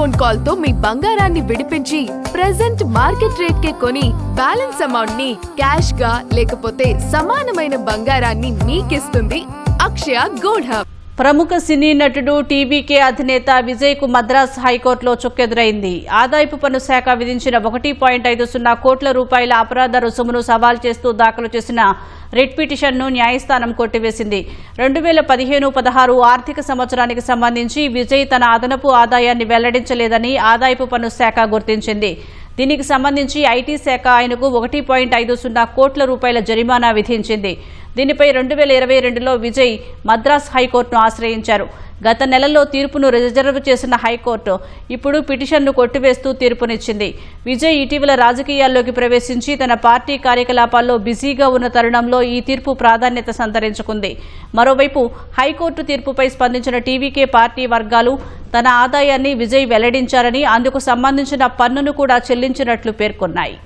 Phone call తో మీ బంగారాన్ని విడిపించి ప్రెజెంట్ మార్కెట్ రేట్ కే కొని బ్యాలెన్స్ అమౌంట్ ని క్యాష్ గా లేకపోతే సమానమైన బంగారాన్ని మీకిస్తుంది అక్షయ గోల్డ్ హబ్. ప్రముఖ సినీ నటుడు టీవీకే అధినేత విజయ్ కు మద్రాస్ హైకోర్టులో చుక్కెదురైంది. ఆదాయపు పన్ను శాఖ విధించిన 1.50 కోట్ల రూపాయల అపరాధ రుసుమును సవాల్ చేస్తూ దాఖలు చేసిన రిట్ పిటిషన్ను న్యాయస్థానం కొట్టివేసింది. 2015-16 ఆర్థిక సంవత్సరానికి సంబంధించి విజయ్ తన అదనపు ఆదాయాన్ని వెల్లడించలేదని ఆదాయపు పన్ను శాఖ గుర్తించింది. దీనికి సంబంధించి ఐటీ శాఖ ఆయనకు 1.50 కోట్ల రూపాయల జరిమానా విధించింది. దీనిపై 2022లో విజయ్ మద్రాస్ హైకోర్టును ఆశ్రయించారు. గత నెలలో తీర్పును రిజర్వ్ చేసిన హైకోర్టు ఇప్పుడు పిటిషన్ను కొట్టివేస్తూ తీర్పునిచ్చింది. విజయ్ ఇటీవల రాజకీయాల్లోకి ప్రవేశించి తన పార్టీ కార్యకలాపాల్లో బిజీగా ఉన్న తరుణంలో ఈ తీర్పు ప్రాధాన్యత సంతరించుకుంది. మరోవైపు హైకోర్టు తీర్పుపై స్పందించిన టీవీకే పార్టీ వర్గాలు తన ఆదాయాన్ని విజయ్ వెల్లడించారని అందుకు సంబంధించిన పన్నును కూడా చెల్లించినట్లు పేర్కొన్నాయి.